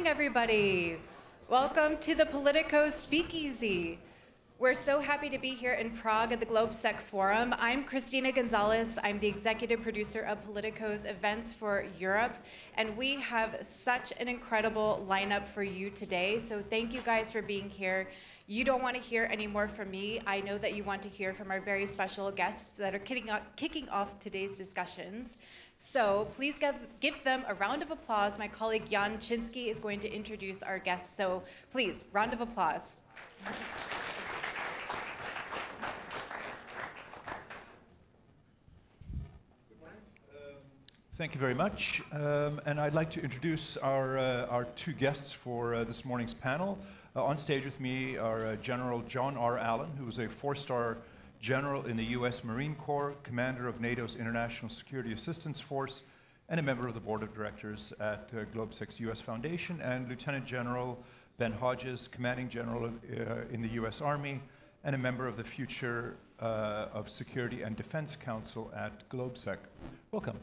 morning, everybody. Welcome to the Politico Speakeasy. We're so happy to be here in Prague at the GlobeSec Forum. I'm Christina Gonzalez. I'm the executive producer of Politico's events for Europe, and we have such an incredible lineup for you today. So thank you guys for being here. You don't want to hear any more from me. I know that you want to hear from our very special guests that are kicking off today's discussions. So please give them a round of applause. My colleague Jan Chinsky is going to introduce our guests. So please, round of applause. Thank you very much. And I'd like to introduce our two guests for this morning's panel. On stage with me are General John R. Allen, who is a four-star general in the U.S. Marine Corps, commander of NATO's International Security Assistance Force, and a member of the board of directors at GlobeSec's U.S. Foundation, and Lieutenant General Ben Hodges, commanding general in the U.S. Army, and a member of the Future of Security and Defense Council at GlobeSec. Welcome.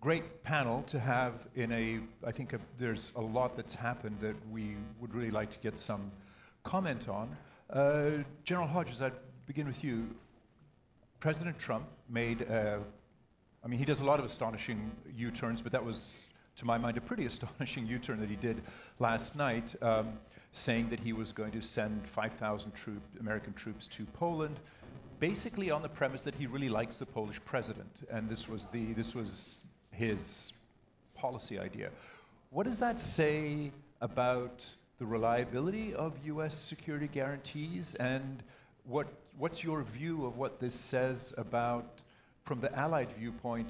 Great panel to have I think there's a lot that's happened that we would really like to get some comment on. General Hodges, I'd begin with you. President Trump made, he does a lot of astonishing U-turns, but that was, to my mind, a pretty astonishing U-turn that he did last night, saying that he was going to send 5,000 American troops to Poland, basically on the premise that he really likes the Polish president, and this was his policy idea. What does that say about the reliability of U.S. security guarantees, and what's your view of what this says about, from the Allied viewpoint,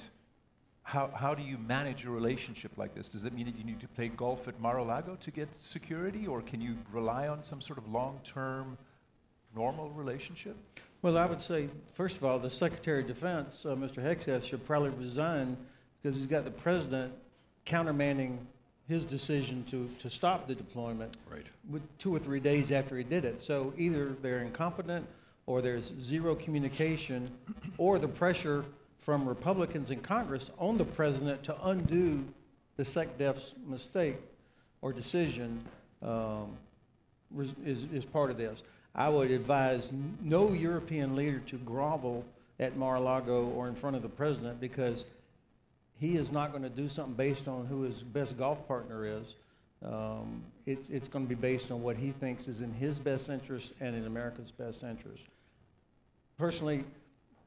how do you manage a relationship like this? Does it mean that you need to play golf at Mar-a-Lago to get security, or can you rely on some sort of long-term normal relationship? Well, I would say, first of all, the Secretary of Defense, Mr. Hodges, should probably resign because he's got the president countermanding his decision to stop the deployment with 2 or 3 days after he did it. So either they're incompetent, or there's zero communication, or the pressure from Republicans in Congress on the president to undo the SecDef's mistake or decision is part of this. I would advise no European leader to grovel at Mar-a-Lago or in front of the president, because he is not going to do something based on who his best golf partner is. It's going to be based on what he thinks is in his best interest and in America's best interest. Personally,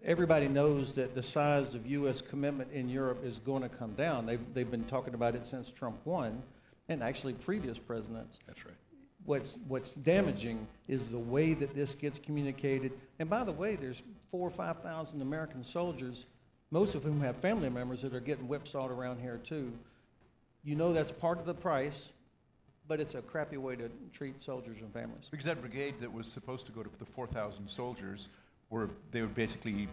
everybody knows that the size of U.S. commitment in Europe is going to come down. They've been talking about it since Trump won, and actually previous presidents. That's right. What's damaging is the way that this gets communicated. And by the way, there's 4,000 or 5,000 American soldiers, most of whom have family members that are getting whipsawed around here too. You know that's part of the price, but it's a crappy way to treat soldiers and families. Because that brigade that was supposed to go to the 4,000 soldiers, they were basically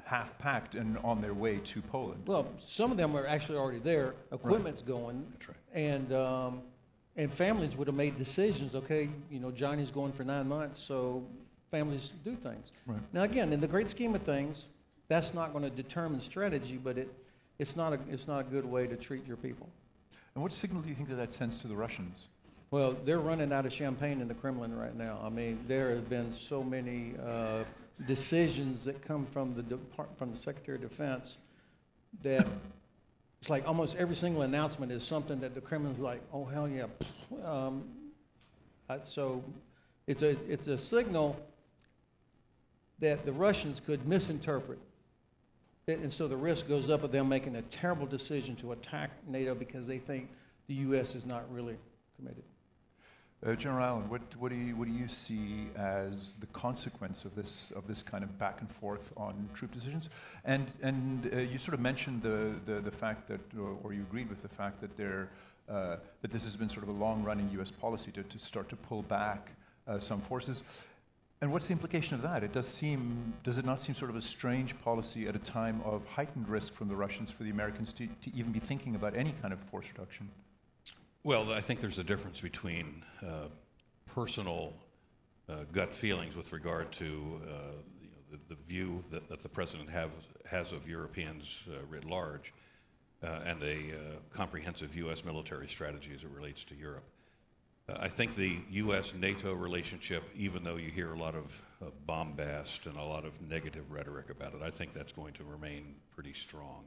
half-packed and on their way to Poland. Well, some of them are actually already there. Equipment's going. That's right. And families would have made decisions. Okay, Johnny's going for 9 months, so families do things. Right. Now again, in the great scheme of things, that's not going to determine strategy, but it's not a good way to treat your people. And what signal do you think that sends to the Russians? Well, they're running out of champagne in the Kremlin right now. I mean, there have been so many decisions that come from the Secretary of Defense that it's like almost every single announcement is something that the Kremlin's like, oh hell yeah. So it's a signal that the Russians could misinterpret it, and so the risk goes up of them making a terrible decision to attack NATO because they think the U.S. is not really committed. General Allen, what do you see as the consequence of this kind of back and forth on troop decisions? And you sort of mentioned the fact that, or you agreed with the fact that that this has been sort of a long-running U.S. policy to start to pull back some forces. And what's the implication of that? Does it not seem sort of a strange policy at a time of heightened risk from the Russians for the Americans to even be thinking about any kind of force reduction? Well, I think there's a difference between personal gut feelings with regard to the view that the president has of Europeans writ large, and a comprehensive U.S. military strategy as it relates to Europe. I think the U.S.-NATO relationship, even though you hear a lot of bombast and a lot of negative rhetoric about it, I think that's going to remain pretty strong.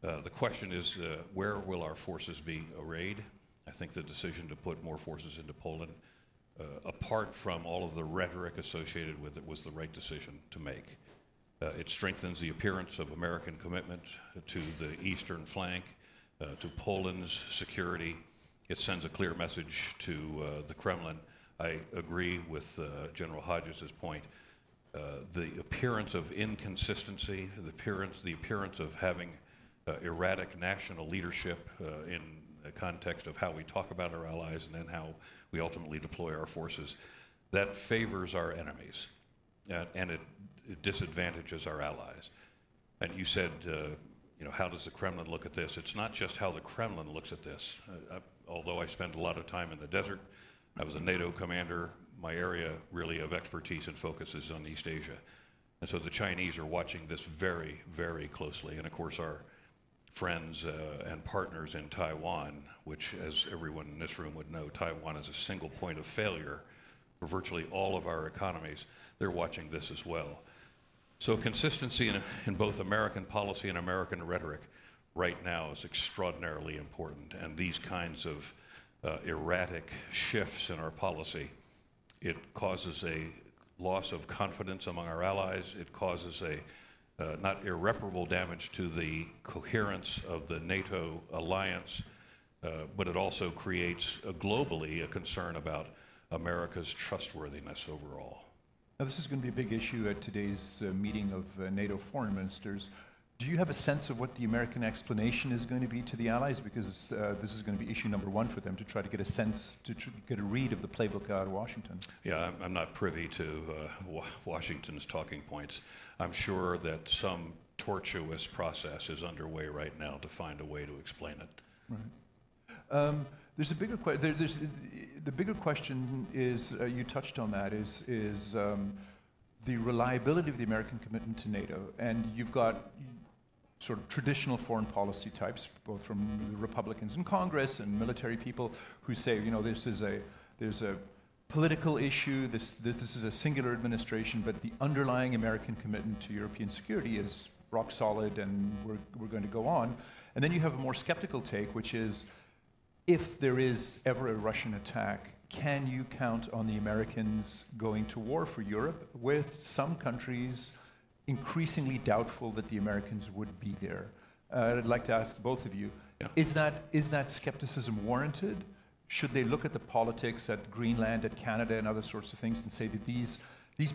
The question is, where will our forces be arrayed? I think the decision to put more forces into Poland, apart from all of the rhetoric associated with it, was the right decision to make. It strengthens the appearance of American commitment to the eastern flank, to Poland's security. It sends a clear message to the Kremlin. I agree with General Hodges' point. The appearance of inconsistency, the appearance of having erratic national leadership in the context of how we talk about our allies and then how we ultimately deploy our forces, that favors our enemies, and it disadvantages our allies. And you said, how does the Kremlin look at this? It's not just how the Kremlin looks at this. Although I spent a lot of time in the desert, I was a NATO commander. My area really of expertise and focus is on East Asia. And so the Chinese are watching this very, very closely. And of course, our friends and partners in Taiwan, which, as everyone in this room would know, Taiwan is a single point of failure for virtually all of our economies. They're watching this as well. So consistency in both American policy and American rhetoric right now is extraordinarily important. And these kinds of erratic shifts in our policy, it causes a loss of confidence among our allies. It causes a not irreparable damage to the coherence of the NATO alliance, but it also creates globally a concern about America's trustworthiness overall. Now, this is going to be a big issue at today's meeting of NATO foreign ministers. Do you have a sense of what the American explanation is going to be to the allies? Because this is going to be issue number one for them, to try to get a sense, to get a read of the playbook out of Washington. Yeah, I'm not privy to Washington's talking points. I'm sure that some tortuous process is underway right now to find a way to explain it. Right. There's a bigger question. The bigger question is, you touched on that, is the reliability of the American commitment to NATO. And you've got sort of traditional foreign policy types, both from the Republicans in Congress and military people, who say, there's a political issue, this is a singular administration, but the underlying American commitment to European security is rock solid, and we're going to go on. And then you have a more skeptical take, which is, if there is ever a Russian attack, can you count on the Americans going to war for Europe, with some countries increasingly doubtful that the Americans would be there? I'd like to ask both of you, is that skepticism warranted? Should they look at the politics at Greenland, at Canada, and other sorts of things and say that these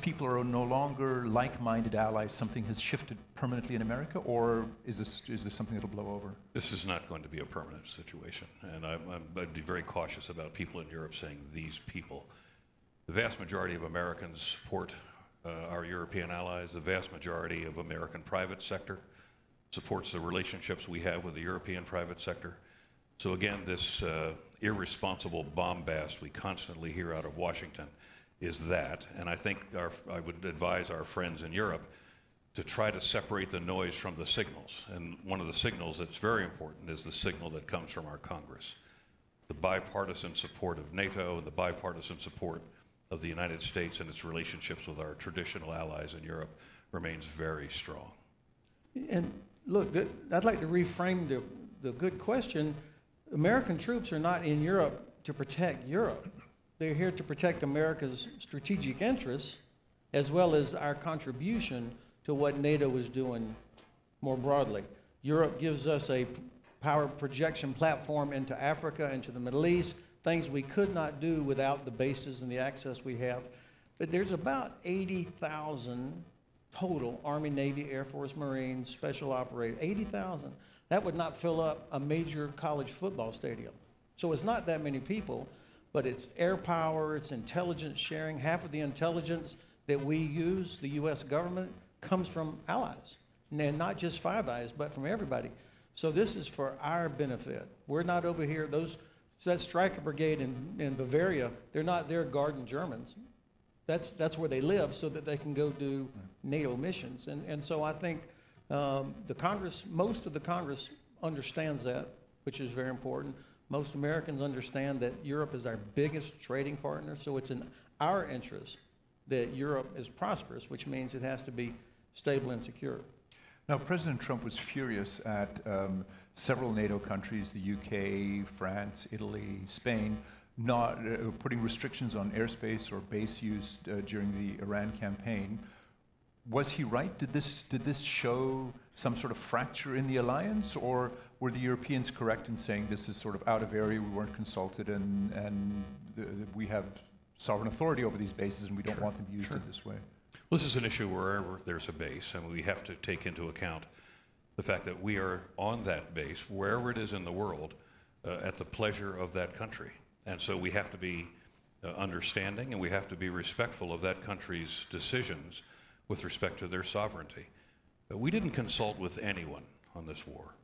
people are no longer like-minded allies, something has shifted permanently in America, or is this something that'll blow over? This is not going to be a permanent situation, and I'd be very cautious about people in Europe saying these people. The vast majority of Americans support our European allies. The vast majority of American private sector supports the relationships we have with the European private sector. So again, this irresponsible bombast we constantly hear out of Washington is that, and I think I would advise our friends in Europe to try to separate the noise from the signals. And one of the signals that's very important is the signal that comes from our Congress. The bipartisan support of NATO and the bipartisan support of the United States and its relationships with our traditional allies in Europe remains very strong. And look, I'd like to reframe the good question. American troops are not in Europe to protect Europe. They're here to protect America's strategic interests, as well as our contribution to what NATO is doing more broadly. Europe gives us a power projection platform into Africa, into the Middle East, things we could not do without the bases and the access we have. But there's about 80,000 total Army, Navy, Air Force, Marines, Special Operators, 80,000. That would not fill up a major college football stadium. So it's not that many people, but it's air power, it's intelligence sharing. Half of the intelligence that we use, the US government, comes from allies. And not just Five Eyes, but from everybody. So this is for our benefit. We're not over here, that Stryker Brigade in Bavaria, they're not there guarding Germans. That's where they live so that they can go do NATO missions. And so I think the Congress, most of the Congress understands that, which is very important. Most Americans understand that Europe is our biggest trading partner, so it's in our interest that Europe is prosperous, which means it has to be stable and secure. Now, President Trump was furious at several NATO countries, the UK, France, Italy, Spain, not putting restrictions on airspace or base use during the Iran campaign. Was he right? Did this show some sort of fracture in the alliance, or were the Europeans correct in saying this is sort of out of area, we weren't consulted, and we have sovereign authority over these bases and we don't want them used in this way? Well, this is an issue wherever there's a base, and we have to take into account the fact that we are on that base, wherever it is in the world, at the pleasure of that country. And so we have to be understanding, and we have to be respectful of that country's decisions with respect to their sovereignty. We didn't consult with anyone on this war.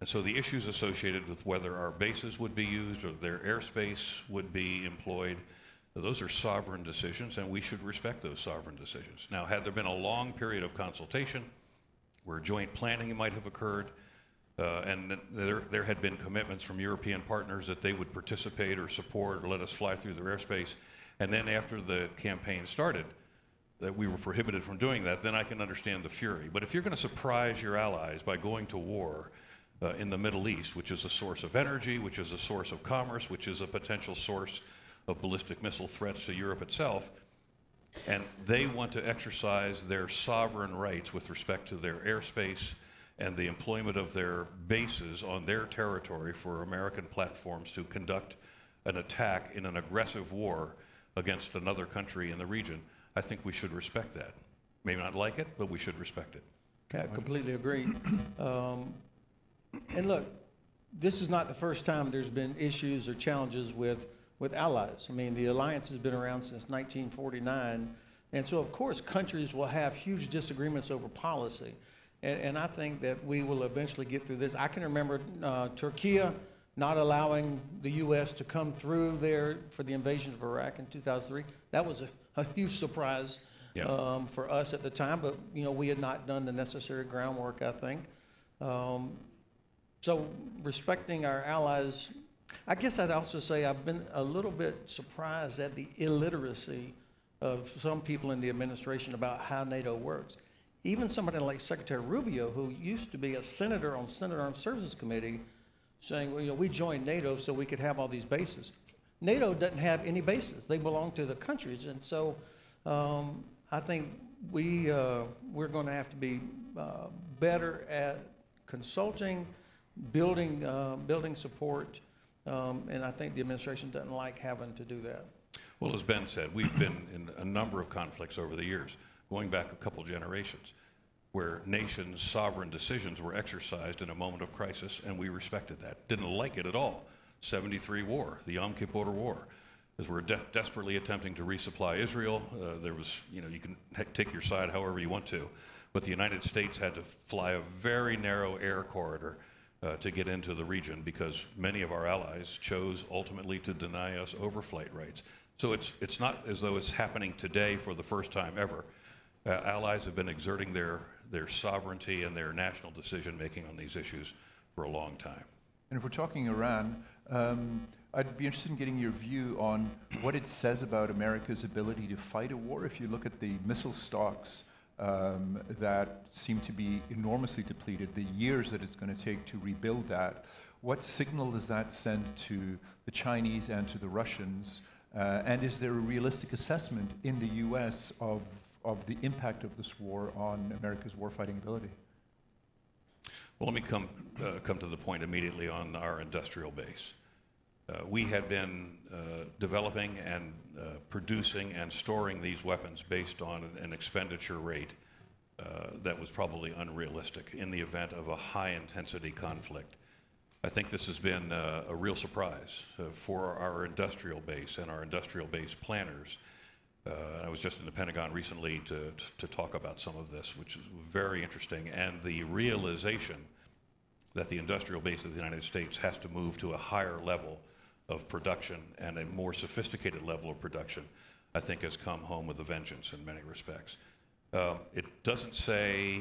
And so the issues associated with whether our bases would be used or their airspace would be employed, those are sovereign decisions, and we should respect those sovereign decisions. Now, had there been a long period of consultation where joint planning might have occurred, and there had been commitments from European partners that they would participate or support or let us fly through their airspace, and then after the campaign started, that we were prohibited from doing that, then I can understand the fury. But if you're going to surprise your allies by going to war in the Middle East, which is a source of energy, which is a source of commerce, which is a potential source of ballistic missile threats to Europe itself, and they want to exercise their sovereign rights with respect to their airspace and the employment of their bases on their territory for American platforms to conduct an attack in an aggressive war against another country in the region, I think we should respect that. Maybe not like it, but we should respect it. Okay, I completely agree. And look, this is not the first time there's been issues or challenges with allies. I mean, the alliance has been around since 1949. And so, of course, countries will have huge disagreements over policy. And I think that we will eventually get through this. I can remember Turkey not allowing the U.S. to come through there for the invasion of Iraq in 2003. That was a huge surprise for us at the time, but we had not done the necessary groundwork, I think. So respecting our allies, I guess I'd also say I've been a little bit surprised at the illiteracy of some people in the administration about how NATO works. Even somebody like Secretary Rubio, who used to be a senator on Senate Armed Services Committee, saying, well, we joined NATO so we could have all these bases. NATO doesn't have any bases. They belong to the countries. And so I think we're going to have to be better at consulting, building support, and I think the administration doesn't like having to do that. Well, as Ben said, we've been in a number of conflicts over the years, going back a couple generations, where nations' sovereign decisions were exercised in a moment of crisis, and we respected that. Didn't like it at all. 73 war, the Yom Kippur War, as we're desperately attempting to resupply Israel. There was, you can take your side however you want to, but the United States had to fly a very narrow air corridor to get into the region because many of our allies chose ultimately to deny us overflight rights. So it's not as though it's happening today for the first time ever. Allies have been exerting their sovereignty and their national decision-making on these issues for a long time. And if we're talking Iran, I'd be interested in getting your view on what it says about America's ability to fight a war. If you look at the missile stocks that seem to be enormously depleted, the years that it's going to take to rebuild that, what signal does that send to the Chinese and to the Russians? And is there a realistic assessment in the U.S. of the impact of this war on America's warfighting ability? Well, let me come to the point immediately on our industrial base. We had been developing and producing and storing these weapons based on an expenditure rate that was probably unrealistic in the event of a high-intensity conflict. I think this has been a real surprise for our industrial base and our industrial base planners. I was just in the Pentagon recently to talk about some of this, which is very interesting, and the realization that the industrial base of the United States has to move to a higher level of production and a more sophisticated level of production, I think has come home with a vengeance in many respects. It doesn't say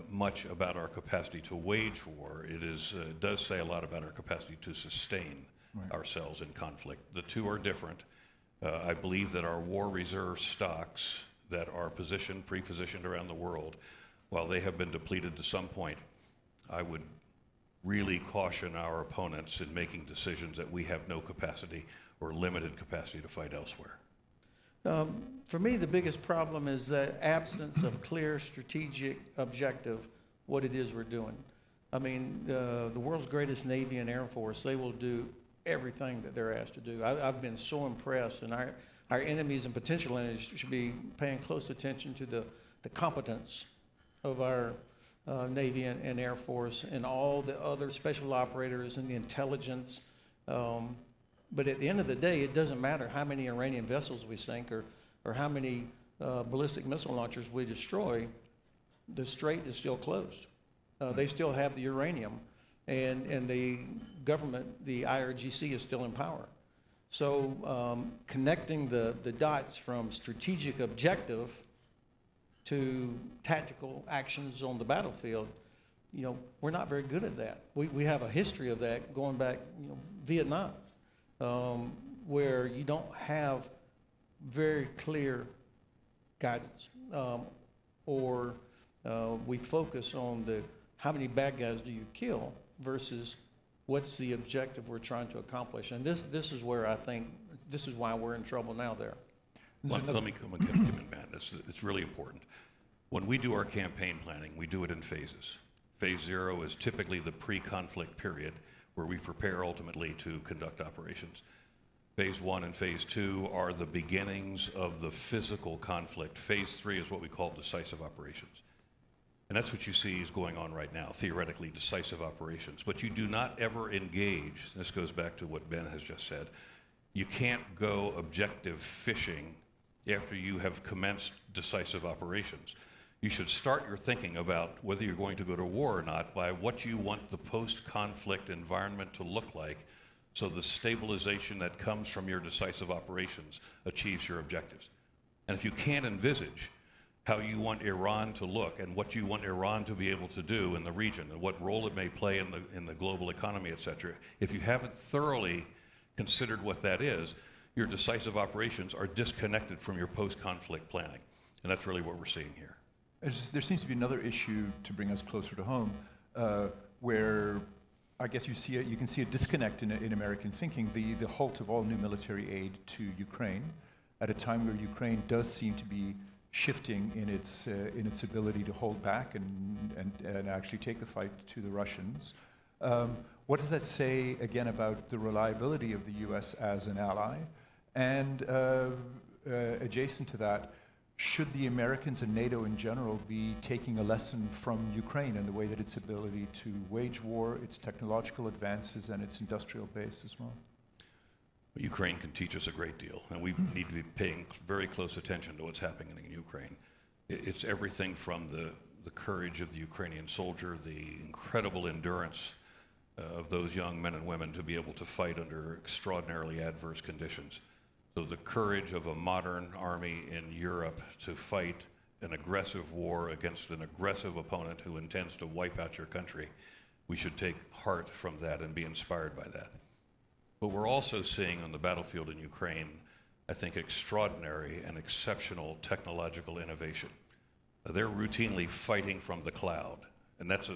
much about our capacity to wage war. It does say a lot about our capacity to sustain ourselves in conflict. The two are different. I believe that our war reserve stocks that are pre-positioned around the world, while they have been depleted to some point, I would really caution our opponents in making decisions that we have no capacity or limited capacity to fight elsewhere. For me, the biggest problem is the absence of clear strategic objective, what it is we're doing. I mean, the world's greatest Navy and Air Force, they will do everything that they're asked to do. I've been so impressed, and our enemies and potential enemies should be paying close attention to the competence of our Navy and Air Force and all the other special operators and the intelligence. But at the end of the day, it doesn't matter how many Iranian vessels we sink or how many ballistic missile launchers we destroy, the strait is still closed. They still have the uranium, and the government, the IRGC, is still in power. So connecting the dots from strategic objective to tactical actions on the battlefield, you know, we're not very good at that. We have a history of that going back, you know, Vietnam, where you don't have very clear guidance, or we focus on how many bad guys do you kill versus what's the objective we're trying to accomplish. And this is where I think, this is why we're in trouble now there. Let me come in, Matt. It's really important. When we do our campaign planning, we do it in phases. Phase 0 is typically the pre-conflict period where we prepare ultimately to conduct operations. Phase 1 and Phase 2 are the beginnings of the physical conflict. Phase 3 is what we call decisive operations. And that's what you see is going on right now, theoretically decisive operations. But you do not ever engage, this goes back to what Ben has just said, you can't go objective fishing after you have commenced decisive operations. You should start your thinking about whether you're going to go to war or not by what you want the post-conflict environment to look like, so the stabilization that comes from your decisive operations achieves your objectives. And if you can't envisage how you want Iran to look and what you want Iran to be able to do in the region and what role it may play in the global economy, et cetera, if you haven't thoroughly considered what that is, your decisive operations are disconnected from your post-conflict planning. And that's really what we're seeing here. There seems to be another issue to bring us closer to home, where I guess you can see a disconnect in American thinking, the halt of all new military aid to Ukraine at a time where Ukraine does seem to be shifting in its ability to hold back and actually take the fight to the Russians. What does that say again about the reliability of the U.S. as an ally? And adjacent to that, should the Americans and NATO in general be taking a lesson from Ukraine in the way that its ability to wage war, its technological advances, and its industrial base as well? Ukraine can teach us a great deal, and we need to be paying very close attention to what's happening in Ukraine. It's everything from the courage of the Ukrainian soldier, the incredible endurance of those young men and women to be able to fight under extraordinarily adverse conditions. So the courage of a modern army in Europe to fight an aggressive war against an aggressive opponent who intends to wipe out your country, we should take heart from that and be inspired by that. But we're also seeing on the battlefield in Ukraine, I think, extraordinary and exceptional technological innovation. They're routinely fighting from the cloud, and that's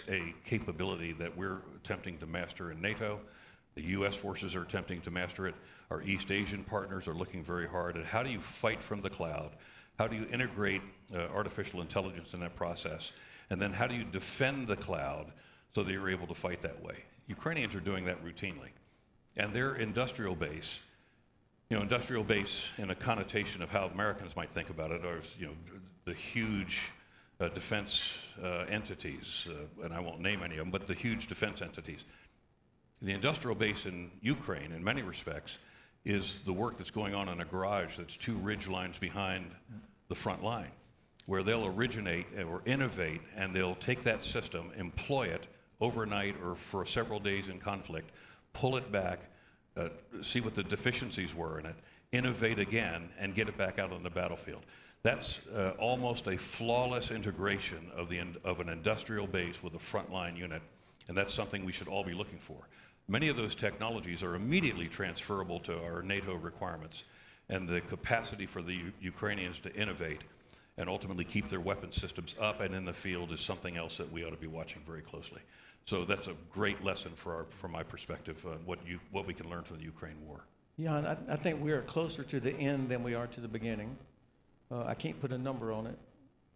a capability that we're attempting to master in NATO. The U.S. forces are attempting to master it. Our East Asian partners are looking very hard at how do you fight from the cloud? How do you integrate artificial intelligence in that process? And then how do you defend the cloud so that you're able to fight that way? Ukrainians are doing that routinely. And their industrial base, industrial base in a connotation of how Americans might think about it, are the huge defense entities, and I won't name any of them, but the huge defense entities. The industrial base in Ukraine, in many respects, is the work that's going on in a garage that's 2 ridge lines behind the front line, where they'll originate or innovate, and they'll take that system, employ it overnight or for several days in conflict, pull it back, see what the deficiencies were in it, innovate again, and get it back out on the battlefield. That's almost a flawless integration of an industrial base with a frontline unit, and that's something we should all be looking for. Many of those technologies are immediately transferable to our NATO requirements, and the capacity for the Ukrainians to innovate and ultimately keep their weapon systems up and in the field is something else that we ought to be watching very closely. So that's a great lesson from my perspective on what we can learn from the Ukraine war. Yeah, I think we are closer to the end than we are to the beginning. I can't put a number on it,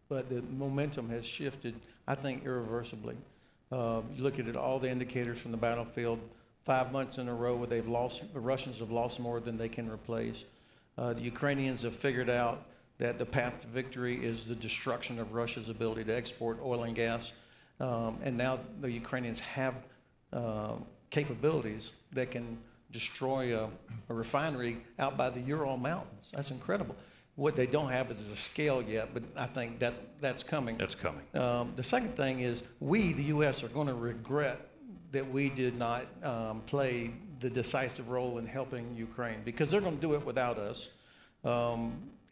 but the momentum has shifted, I think, irreversibly. You look at it, all the indicators from the battlefield, 5 months in a row where the Russians have lost more than they can replace. The Ukrainians have figured out that the path to victory is the destruction of Russia's ability to export oil and gas. And now the Ukrainians have capabilities that can destroy a refinery out by the Ural Mountains. That's incredible. What they don't have is a scale yet, but I think that's coming. That's coming. The second thing is we, the U.S., are going to regret that we did not play the decisive role in helping Ukraine, because they're going to do it without us.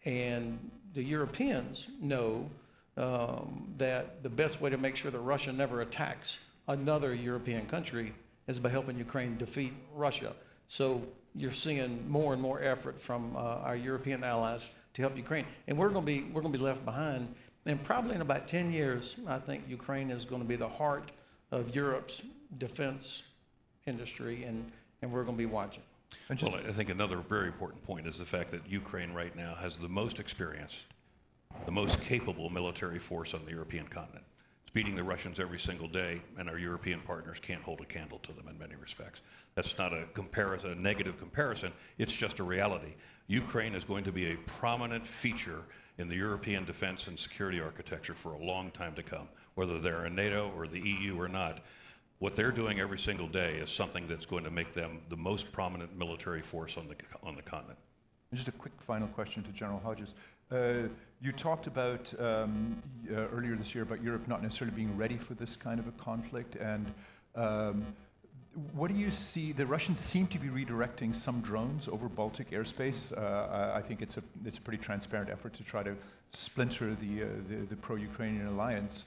And the Europeans know that the best way to make sure that Russia never attacks another European country is by helping Ukraine defeat Russia. So you're seeing more and more effort from our European allies to help Ukraine, and we're going to be left behind. And probably in about 10 years, I think Ukraine is going to be the heart of Europe's defense industry, and we're going to be watching. Well, I think another very important point is the fact that Ukraine right now has the most experienced, the most capable military force on the European continent. It's beating the Russians every single day, and our European partners can't hold a candle to them in many respects. That's not a comparison, a negative comparison. It's just a reality. Ukraine is going to be a prominent feature in the European defense and security architecture for a long time to come, whether they're in NATO or the EU or not. What they're doing every single day is something that's going to make them the most prominent military force on the continent. Just a quick final question to General Hodges. You talked about earlier this year about Europe not necessarily being ready for this kind of a conflict, and what do you see? The Russians seem to be redirecting some drones over Baltic airspace. I think it's a pretty transparent effort to try to splinter the pro-Ukrainian alliance.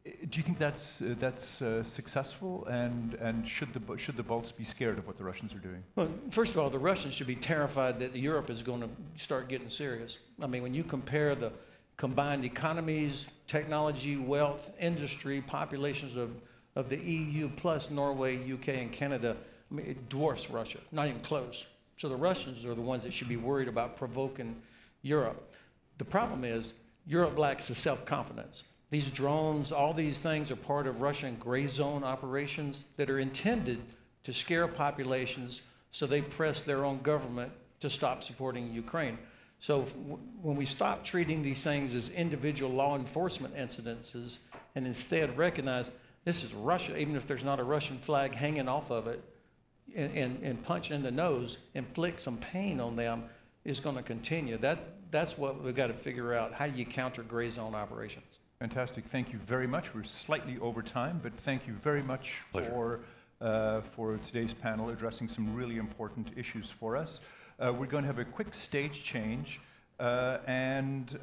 Do you think that's successful, and should the Balts be scared of what the Russians are doing? Well, first of all, the Russians should be terrified that Europe is going to start getting serious. I mean, when you compare the combined economies, technology, wealth, industry, populations of the EU plus Norway, UK, and Canada, I mean, it dwarfs Russia, not even close. So the Russians are the ones that should be worried about provoking Europe. The problem is Europe lacks the self-confidence. These drones, all these things are part of Russian gray zone operations that are intended to scare populations so they press their own government to stop supporting Ukraine. So when we stop treating these things as individual law enforcement incidences and instead recognize this is Russia, even if there's not a Russian flag hanging off of it, and punch in the nose, inflict some pain on them, is going to continue. That's what we've got to figure out. How do you counter gray zone operations? Fantastic. Thank you very much. We're slightly over time, but thank you very much for today's panel, addressing some really important issues for us. We're going to have a quick stage change, and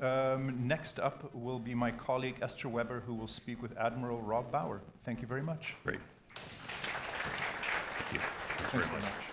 next up will be my colleague Esther Weber, who will speak with Admiral Rob Bauer. Thank you very much. Great. Thank you. Thanks very much.